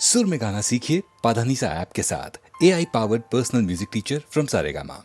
सुर में गाना सीखिए पाधानीसा ऐप के साथ। AI powered personal music teacher from Saregama.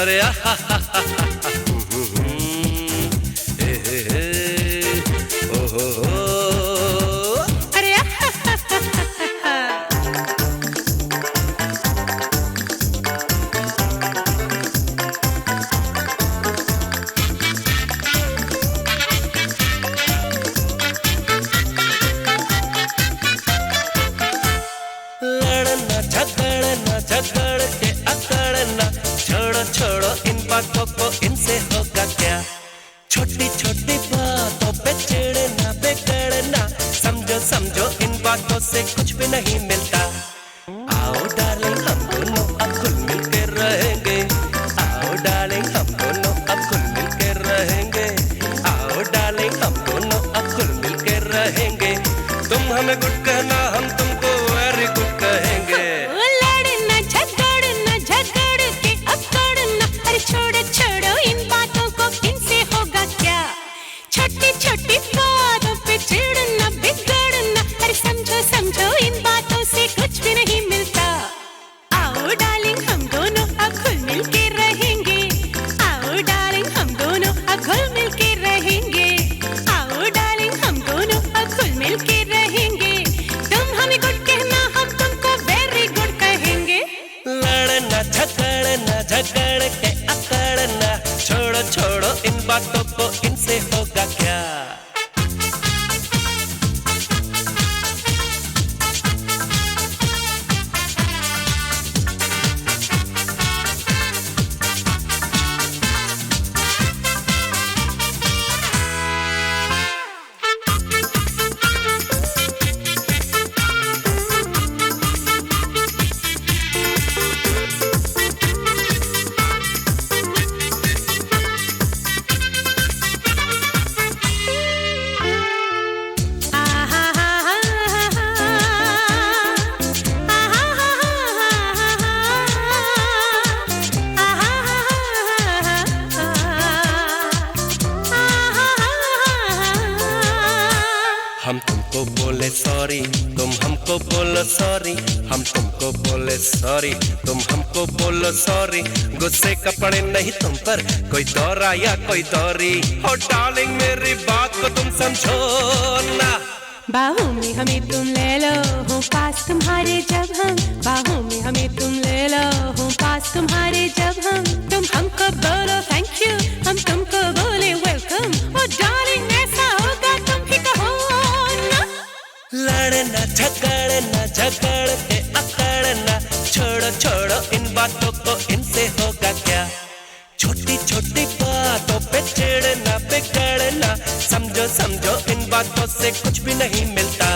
अरे अरे लड़ना झगड़ के अकड़ना, छोड़ो छोड़ो इन बातों को, इनसे होगा क्या। छोटी छोटी बातों पे चिढ़ना बिगड़ना, समझो समझो इन बातों से कुछ भी नहीं मिलता। आओ डार्लिंग हम दोनों अब खुल मिल के रहेंगे, आओ डार्लिंग हम दोनों अब खुल मिल के रहेंगे, आओ डार्लिंग हम दोनों अब खुल मिल के रहेंगे। तुम हमें गुड कहना, हम तुमको वेरी गुड कहेंगे। लड़ना झगड़ना झगड़ के अकड़ना, अरे छोड़ो छोड़ो इन बातों को, इनसे होगा क्या। छोटी छोटी बातों पे चिढ़ना बिगड़ना, अरे समझो समझो इन बातों से कुछ भी नहीं मिलता। आओ डार्लिंग हम दोनों अब खुल मिल के रहेंगे, आओ डार्लिंग हम दोनों अब खुल मिल के रहेंगे, आओ डार्लिंग हम दोनों अब खुल मिल के रहेंगे। तुम हमें गुड कहना, हम तुमको वेरी गुड कहेंगे। लड़ना झगड़ के अकड़ना, छोड़ो छोड़ो इन बातों को, इनसे होगा क्या। हम तुमको बोले सॉरी, तुम हमको बोलो सॉरी, हम तुमको बोले सॉरी, तुम हमको बोलो सॉरी। गुस्से का पड़े नहीं तुम पर कोई दौरा या कोई दौरी, हो डार्लिंग मेरी बात को तुम समझो ना। बाहों में हमें तुम ले लो, हो पास तुम्हारे जब हम, बाहों में हमें तुम ले लो, हो पास तुम्हारे जब हम। तुम हमको बोलो थैंक यू, हम तुमको बोले वेलकम, ओ डार्लिंग ऐसा होगा तुम ही कहो ना। लड़ना झगड़ के अकड़ना, छोड़ो छोड़ो इन बातों को, इनसे होगा क्या। छोटी छोटी बातों पे चिढ़ना बिगड़ना, समझो समझो इन बातों से कुछ भी नहीं मिलता।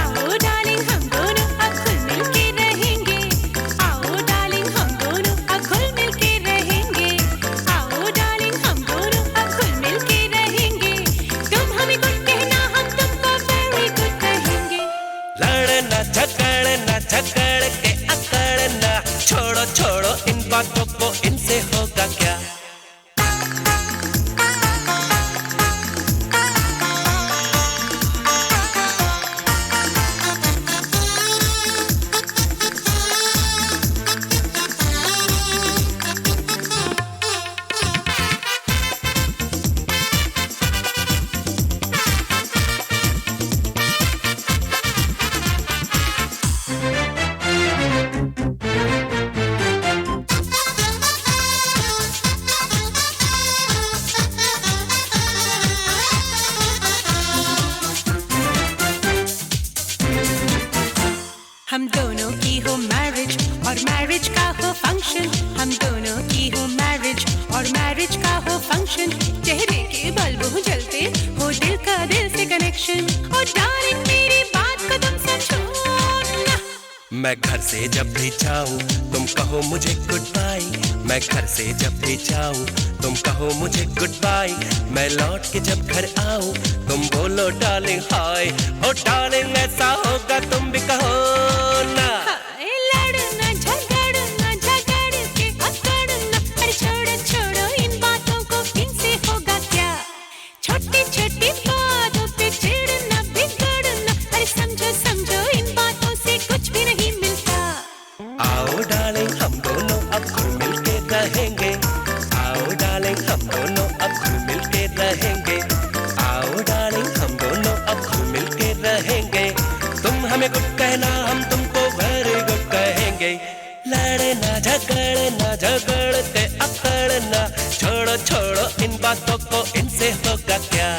आओ डार्लिंग हम दोनों अब खुल मिल के रहेंगे, आओ डार्लिंग हम दोनों अब खुल मिल के रहेंगे, आओ डार्लिंग हम दोनों अब खुल मिल के रहेंगे। तुम हमें गुड कहना, हम तुमको वेरी गुड कहेंगे। लड़ना झगड़ के अकड़ना, छोड़ो छोड़ो इन बातों को, इनसे होगा क्या। मैरिज और मैरिज का हो फंक्शन, चेहरे के बल्ब हो जलते हो, दिल का दिल से कनेक्शन। ओ डार्लिंग मेरी बात को तुम समझो ना। मैं घर से जब भी जाऊं तुम कहो मुझे गुड बाय, मैं घर से जब भी जाऊं तुम कहो मुझे गुड बाय, मैं लौट के जब घर आऊं तुम बोलो डार्लिंग हाय। ओ डार्लिंग ऐसा होगा तुम भी कहो ना। लड़ना झगड़ना झगड़ के अकड़ना, अरे छोड़ो छोड़ो इन बातों को, इनसे होगा क्या। छोटी छोटी बातों पे चिढ़ना बिगड़ना, अरे समझो समझो इन बातों से कुछ भी नहीं मिलता। आओ डार्लिंग हम दोनों अब घुल मिल के रहेंगे, आओ डार्लिंग हम दोनों अब घुल मिल के रहेंगे, आओ डार्लिंग हम दोनों अब घुल मिल के रहेंगे। तुम हमें गुड कहना हम तुमको वेरी गुड कहेंगे। लड़ना झगड़ना झगड़ के अकड़ना, छोड़ो छोड़ो इन बातों को, इनसे होगा क्या।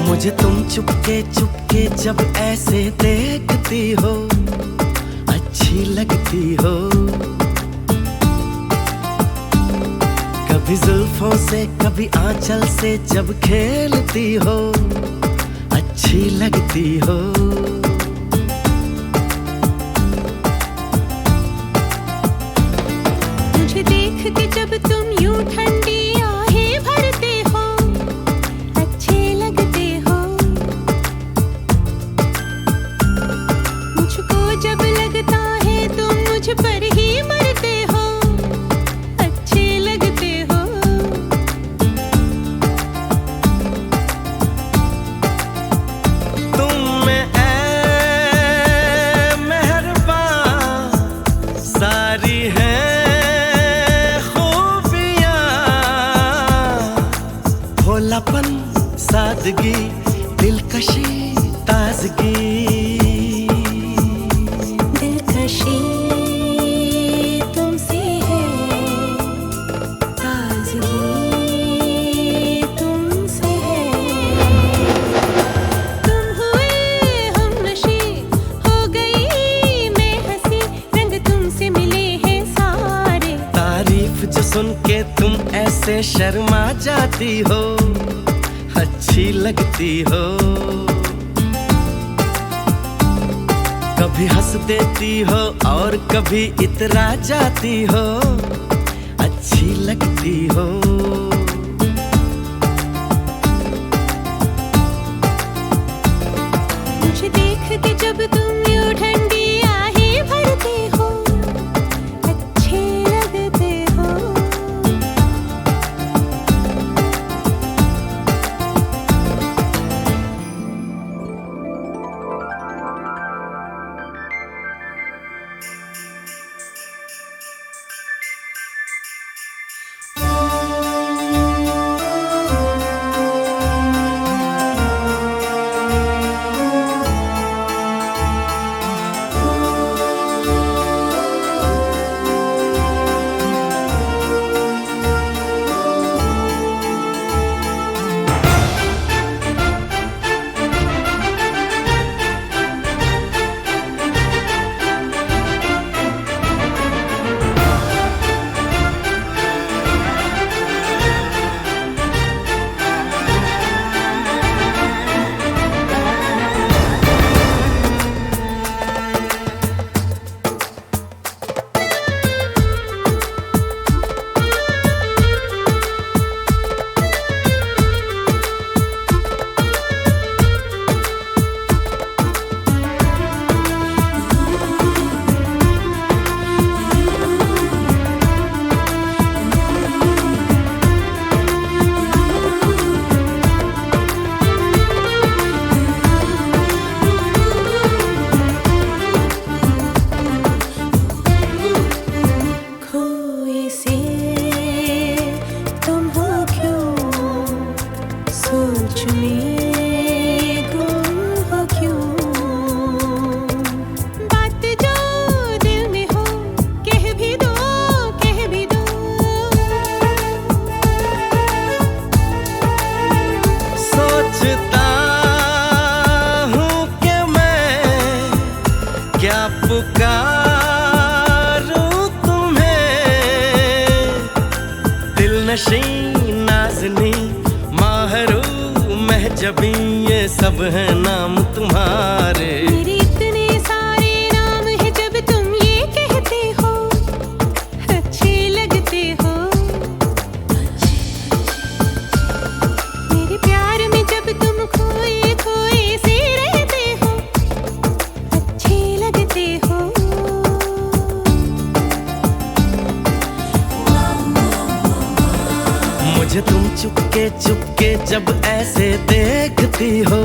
मुझे तुम चुपके चुपके जब ऐसे देखती हो, अच्छी लगती हो। कभी जुल्फों से कभी आंचल से जब खेलती हो, अच्छी लगती हो। मुझे देख के जब तुम यूं ठंडी आहें भरते हो, अच्छे लगते हो। मुझको जब लगता है तुम मुझ पर ही मरते हो, अच्छे लगते हो। तुम में ऐ मेहरबान सारी है खूबियाँ, भोलापन सादगी दिलकशी ताजगी। दिलकशी तुमसे है, ताज़गी तुमसे है। तुम हुए हमनशी, हो गई मैं हंसी, रंग तुमसे मिले हैं सारे। तारीफ जो सुन के तुम ऐसे शर्मा जाती हो, अच्छी लगती हो। कभी हंस देती हो और कभी इतरा जाती हो, अच्छी लगती हो। मुझे देख के जब तुम यूं ठंडी आहें भरते हो, अच्छे लगते हो। हशी नाज़नी माहरू महजबी ये सब है नाम तुम्हारे। मेरे इतने सारे नाम है जब तुम ये कहते हो अच्छे लगते हो। मेरे प्यार में जब तुम खोए खोए से रहते हो अच्छे लगते हो। मुझे तुम चुपके चुपके जब ऐसे देखती हो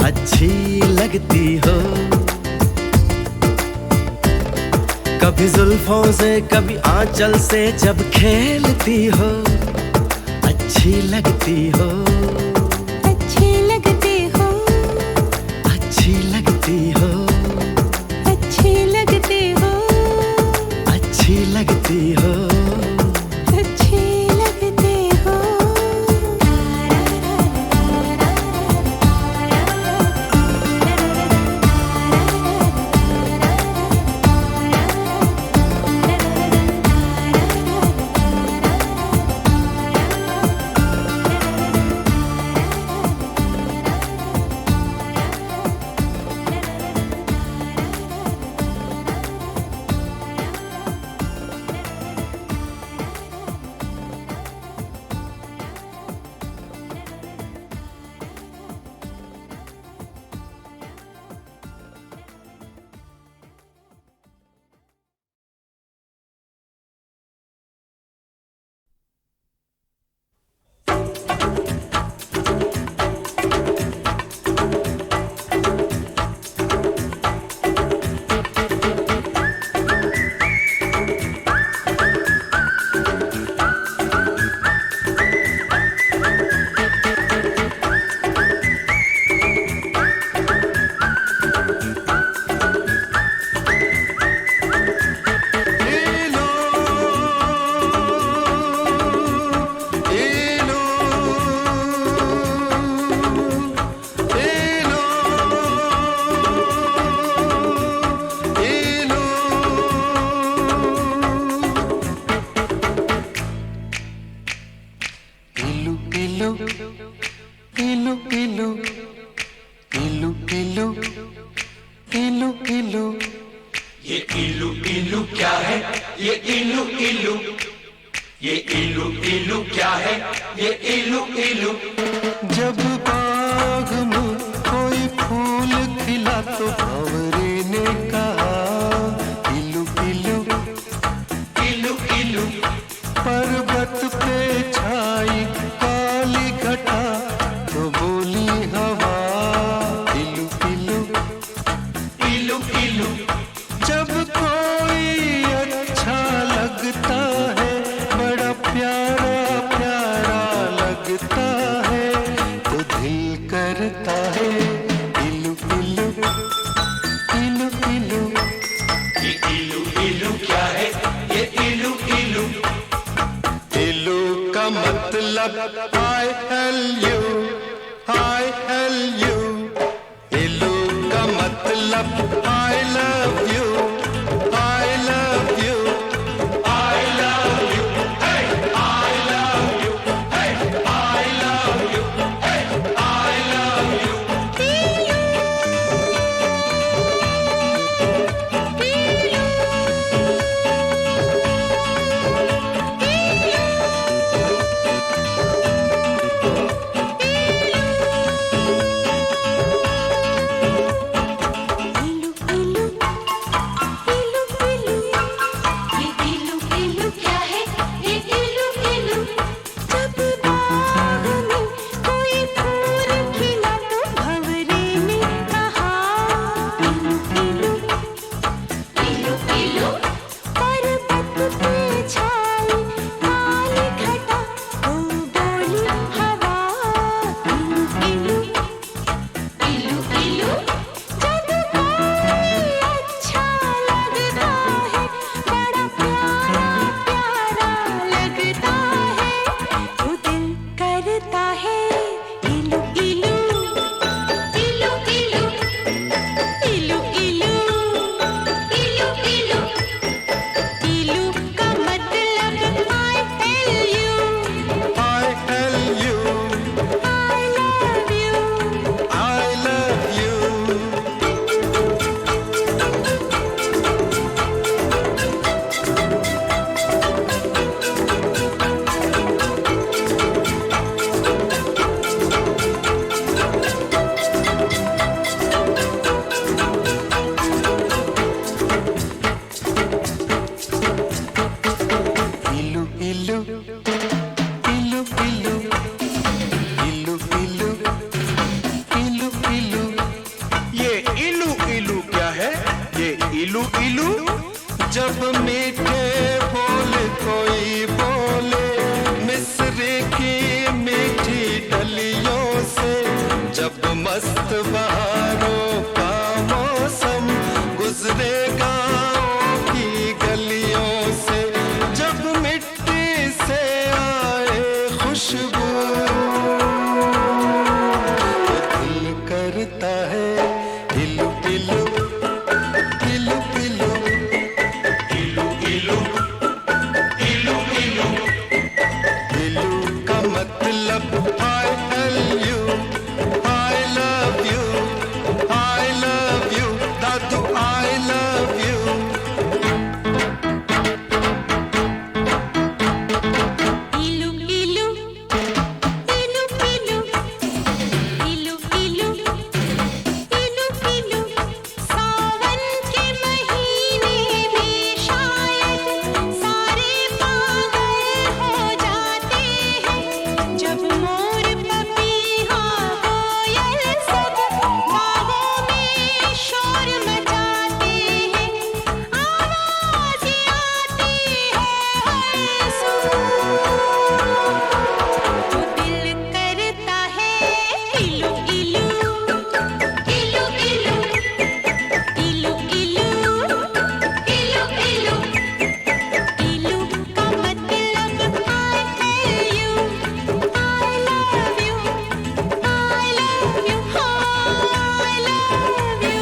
अच्छी लगती हो। कभी जुल्फों से कभी आंचल से जब खेलती हो अच्छी लगती हो। अच्छे लगते हो। अच्छी लगती हो। अच्छे लगते हो। अच्छी लगती हो। अच्छे लगते हो। जब बाग में कोई फूल खिला तो भंवरे ने कहा इलू इलू इलू इलू। पर्वत पे छाई काली घटा तो बोली हवा इलू इलू इलू इलू। जब कोई अच्छा लगता है बड़ा प्यारा प्यारा लगता है तो दिल करता है इलू इलू इलू इलू। ये इलू इलू क्या है ये इलू इलू। इलू का मतलब I hell you I hell you. इलू का मतलब I love you I love you I love you I love you I love you I love you. इलू इलू इलू इलू जब मीठे बोल कोई बोले, मिस्र की मीठी डलियों से, जब मस्त बहारों का मौसम गुजरे गाँव की गलियों से, जब मिट्टी से आए खुशबू, तो दिल करता है इलू इलू इलू इलू इलू इलू इलू इलू। इलू का मतलब I love you, I love you, I love you, Dadu I love you। इलू इलू इलू इलू इलू इलू इलू इलू। सावन के महीने में शायद सारे पागल हो जाते हैं, जब मोर पपीहा कोयल सब बागों में शोर मचाते हैं, आवाज़ आती है हर सुबह, तो दिल करता है इलू इलू इलू इलू इलू इलू इलू इलू। इलू का मतलब I tell you, I love you, I love you, I love you।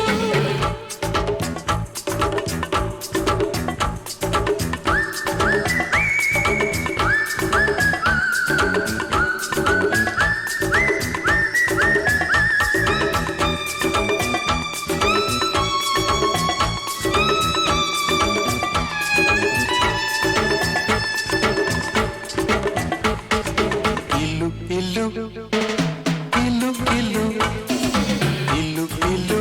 इलू इलू इलू इलू इलू इलू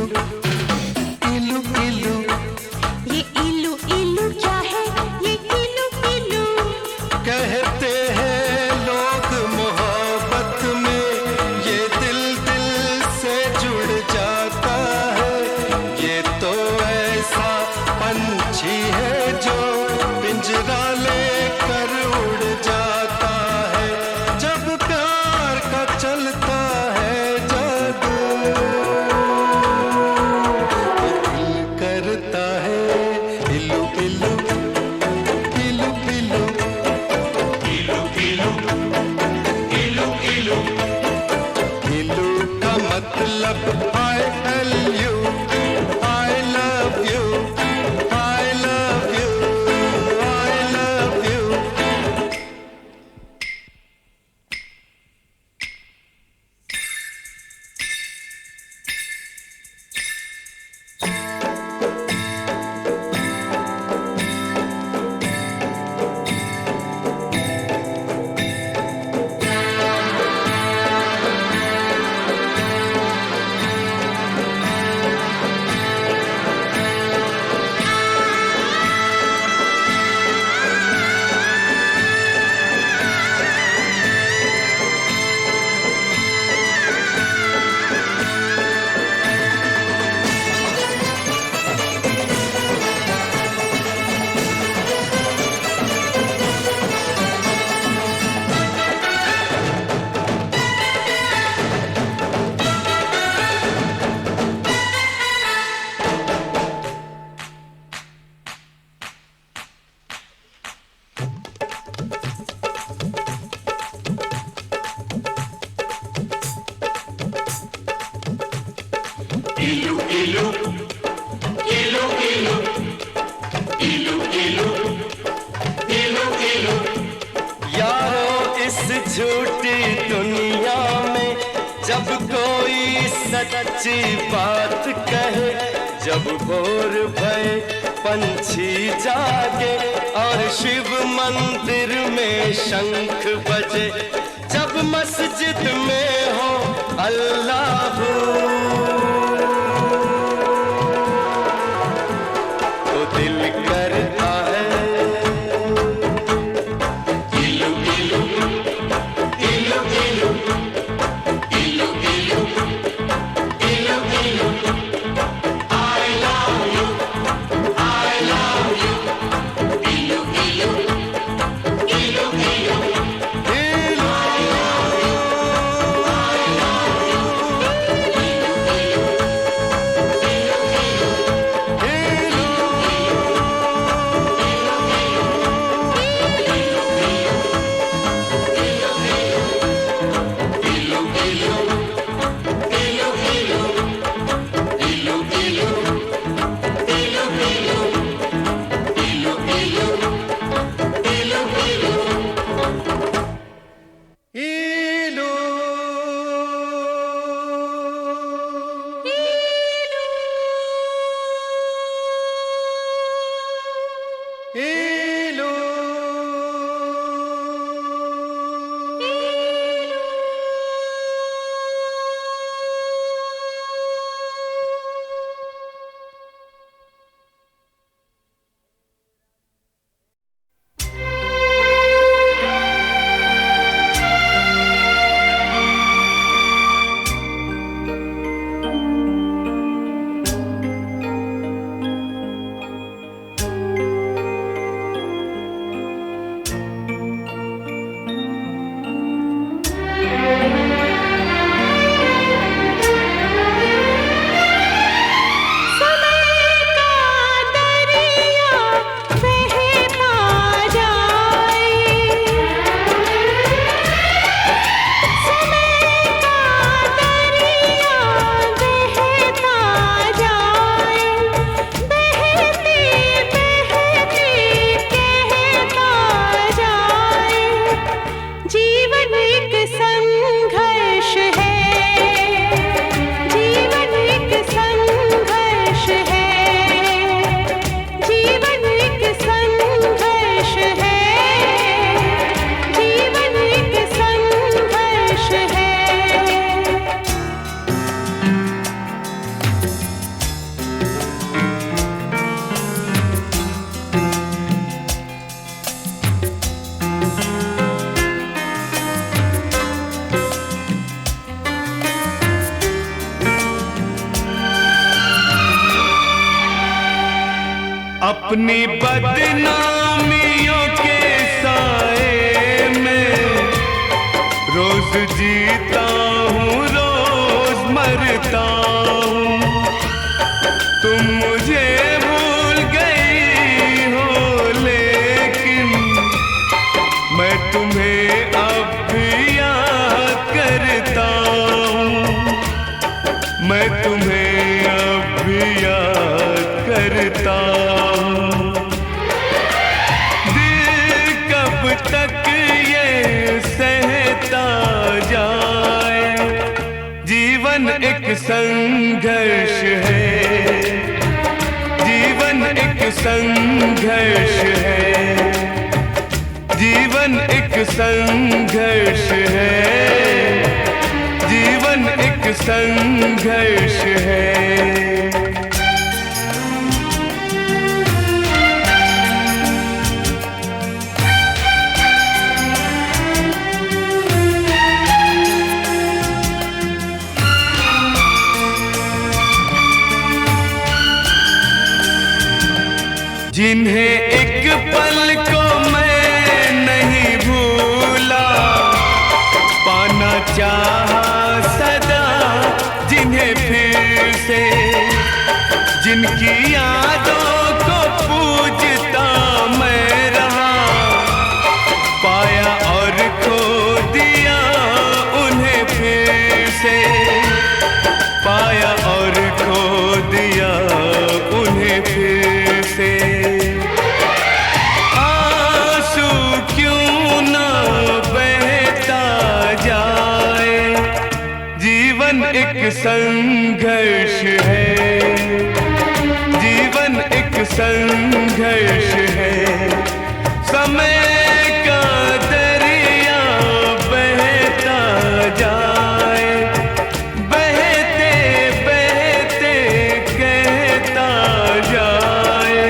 इलू इलू। ये इलू इलू क्या है, ये इलू इलू? कहते हैं लोग मोहब्बत में ये दिल दिल से जुड़ जाता है, ये तो ऐसा पंछी है जो पिंजरा लेकर उड़ जाता है, जब प्यार का चलता है जादू, तो दिल करता है इलू इलू इलू इलू इलू इलू इलू इलू। इलू का मतलब I love you, I love you, I love you, I love you। इलू इलू इलू इलू इलू इलू इलू इलू। यारो इस झूठी दुनिया में जब कोई सच्ची बात कहे, जब भोर भय पंछी जागे और शिव मंदिर में शंख बजे, जब मस्जिद में हो अल्लाह, तो दिल करता है इलू इलू इलू इलू इलू इलू इलू इलू। I love you, I अपनी बदनामियों के साए में रोज जीता हूँ, रोज मरता हूँ। तुम मुझे भूल गई हो लेकिन मैं तुम्हें अब भी याद करता हूँ। मैं तुम्हें अब भी याद करता हूँ। दिल कब तक ये सहता जाए, जीवन एक संघर्ष है, जीवन एक संघर्ष है, जीवन एक संघर्ष है, जीवन एक संघर्ष है। जिन्हें एक पल को मैं नहीं भूला, पाना चाहा सदा जिन्हें फिर से, जिनकी यादों को पूजता मैं रहा, पाया और खो दिया उन्हें फिर से, पाया और खो दिया उन्हें फिर से। आंसू क्यों ना बहता जाए, जीवन एक संघर्ष है, जीवन एक संघर्ष है। समय का दरिया बहता जाए, बहते बहते कहता जाए,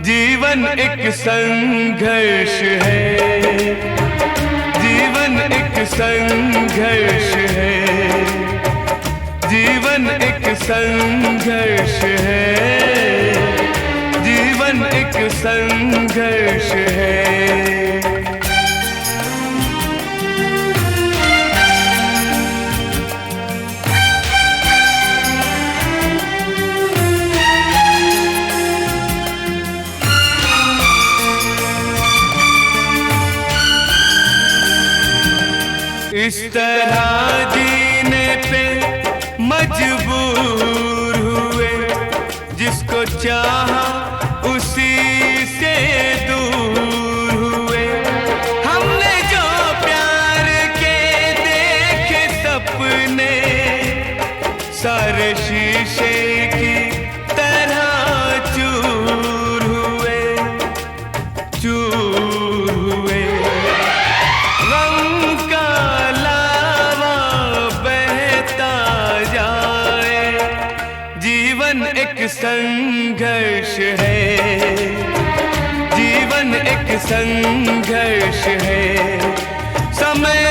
जीवन एक संघर्ष है, जीवन एक संघर्ष है, जीवन एक संघर्ष है, जीवन एक संघर्ष है। इस तरह जीने पे मजबूर हुए, जिसको चाहा उसी से दूर हुए। हमने जो प्यार के देखे सपने, सारे शीशे की तरह चूर हुए, चूर हुए। गम का लावा बहता जाए, जीवन एक संघर्ष है, जीवन एक संघर्ष है। समय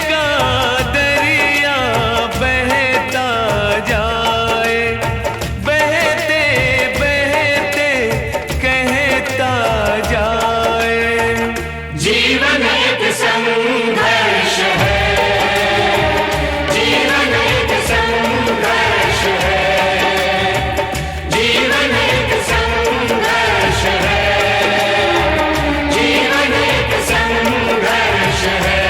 का दरिया बहता जाए, बहते बहते कहता जाए, जीवन एक संघर्ष है, जीवन एक संघर्ष है, जीवन एक संघर्ष है, जीवन एक संघर्ष है।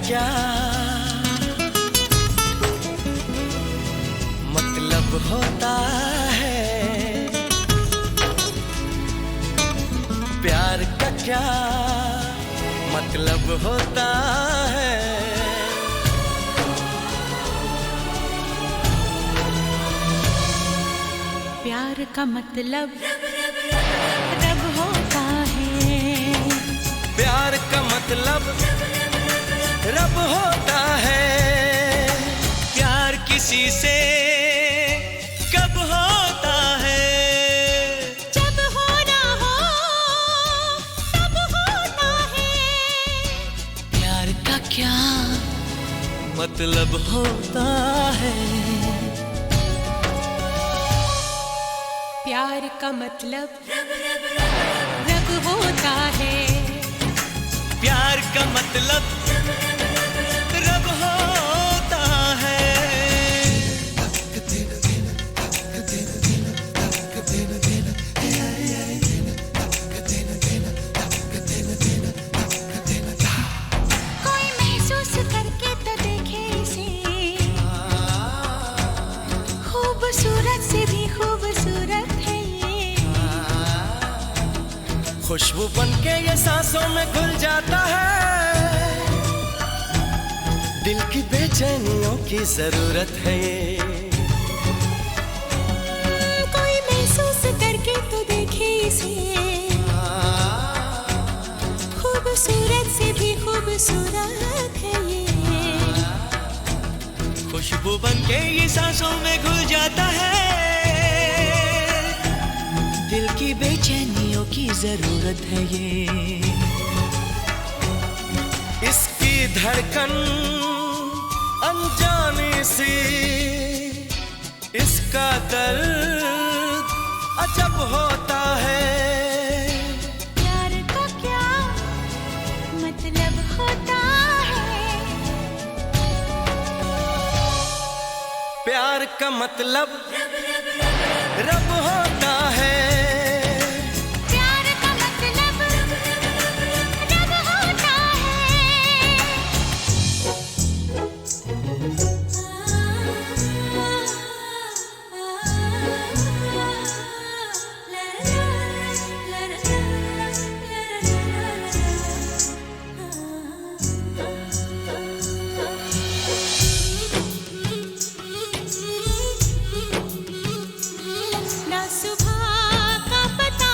क्या मतलब होता है, प्यार का क्या मतलब होता है। प्यार का मतलब रब होता है। प्यार का मतलब रब होता है। प्यार किसी से कब होता है, जब होना हो तब होता है। प्यार का क्या मतलब होता है। प्यार का मतलब रब होता है। प्यार का मतलब रब होता है। कोई महसूस करके तो देखे इसे, खूबसूरत से भी खूबसूरत है ये। खुशबू बनके ये सांसों में घुल जाता है। दिल की बेचैनियों की जरूरत है ये। कोई महसूस करके तो देखे इसे, खूबसूरत से भी खूबसूरत है ये। खुशबू बनके ये सांसों में घुल जाता है। दिल की बेचैनियों की जरूरत है ये। इसकी धड़कन अनजानी सी, इसका दर्द अजब होता है। प्यार का क्या मतलब होता है। प्यार का मतलब रब होता है। प्यार का मतलब रब होता ना सुबह का पता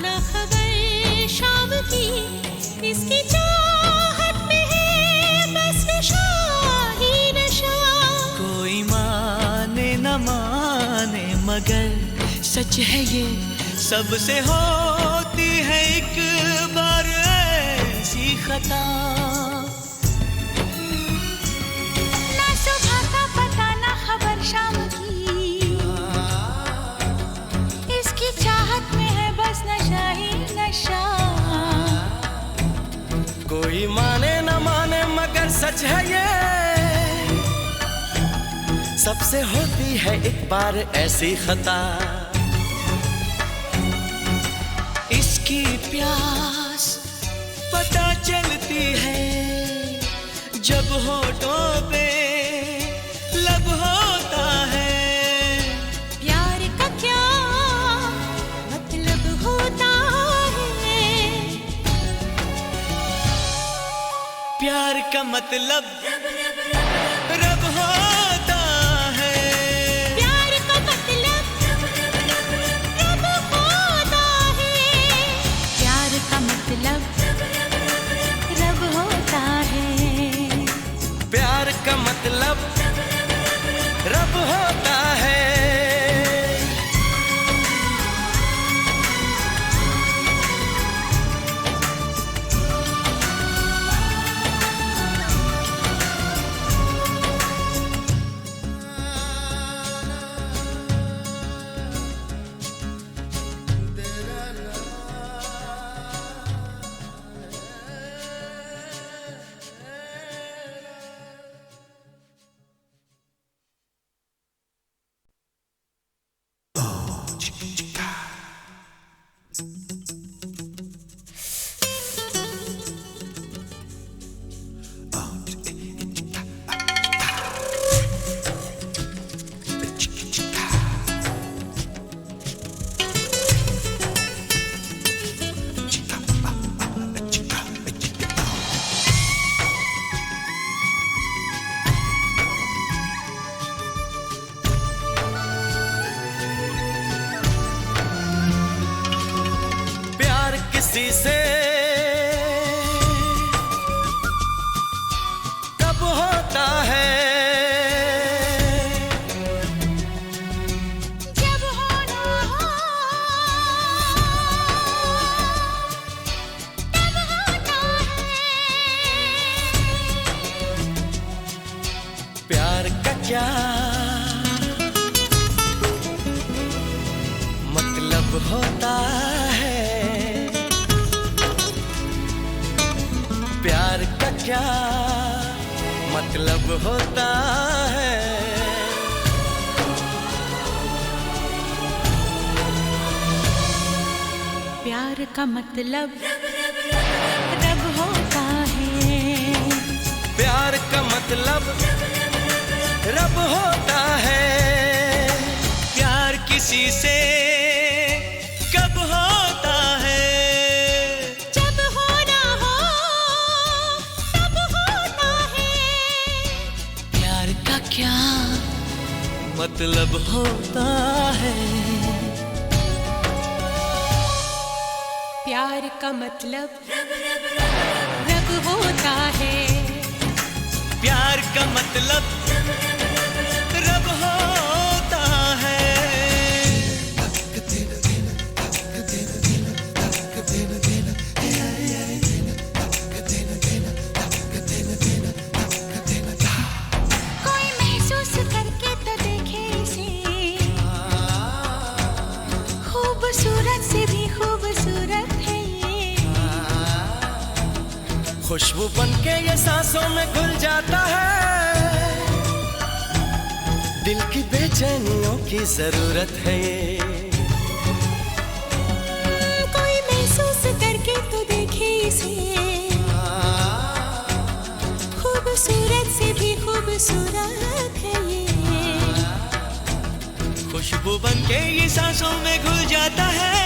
ना खबर शाम की, इसकी चाहत में है बस नशा ही नशा। कोई माने न माने मगर सच है ये। सबसे होती है एक बार ऐसी खता। ना सुबह का पता ना खबर शाम की, इसकी चाहत में है बस नशा ही नशा। कोई माने न माने मगर सच है ये। सबसे होती है एक बार ऐसी खता। इसकी प्यास पता चलती है जब होठों पे लब होता है। प्यार का क्या मतलब होता है। प्यार का मतलब रब होता है। प्यार का मतलब रब होता है। प्यार का मतलब रब होता है। प्यार का मतलब रब होता है। क्या मतलब होता है, प्यार का क्या मतलब होता है। प्यार का मतलब रब होता है, प्यार का मतलब रब होता है। प्यार किसी से कब होता है, जब होना हो तब होता है। प्यार का क्या मतलब होता है। प्यार का मतलब रब होता है, प्यार का मतलब रब होता है। कोई महसूस करके तो देखे इसे, खूबसूरत से भी खूबसूरत है ये। खुशबू बनके ये सांसों में घुल जाता है, दिल की बेचैनियों की जरूरत है ये। कोई महसूस करके तो देखे इसे, खूबसूरत से भी खूबसूरत है ये। खुशबू बनके ये सांसों में घुल जाता है,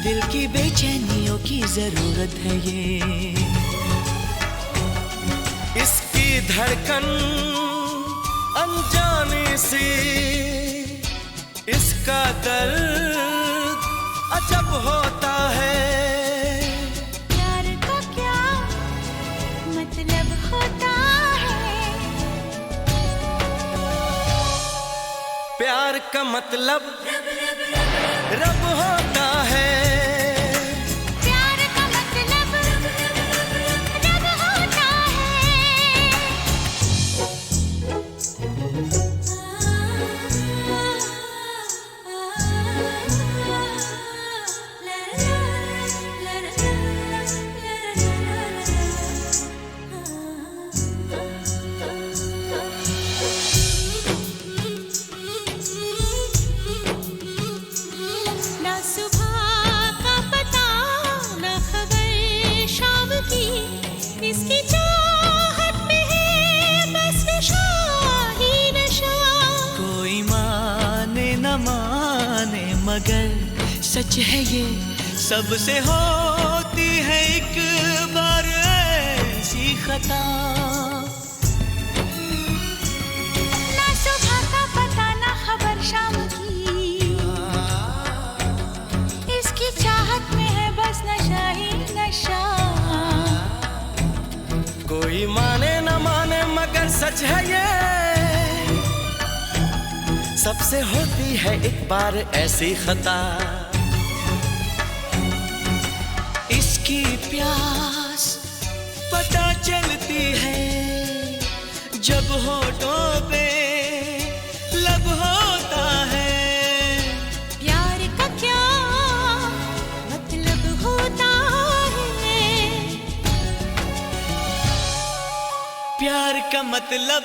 दिल की बेचैनियों की जरूरत है ये। इसकी धड़कन अनजानी सी, इसका दर्द अजब होता है। प्यार का क्या मतलब होता है, प्यार का मतलब रब होता है। प्यार का मतलब रब होता ना सुबह का पता ना खबर शाम की, इसकी चाहत में है बस नशा ही नशा। कोई माने न माने मगर सच है ये, सबसे होती है एक बार ऐसी खता। ना सुबह का पता ना खबर शाम की, इसकी चाहत में है बस नशा ही नशा। कोई माने न माने मगर सच है ये, सबसे होती है एक बार ऐसी खता। इसकी प्यास पता चलती है जब होठों पे लब होता है। प्यार का क्या मतलब होता है, प्यार का मतलब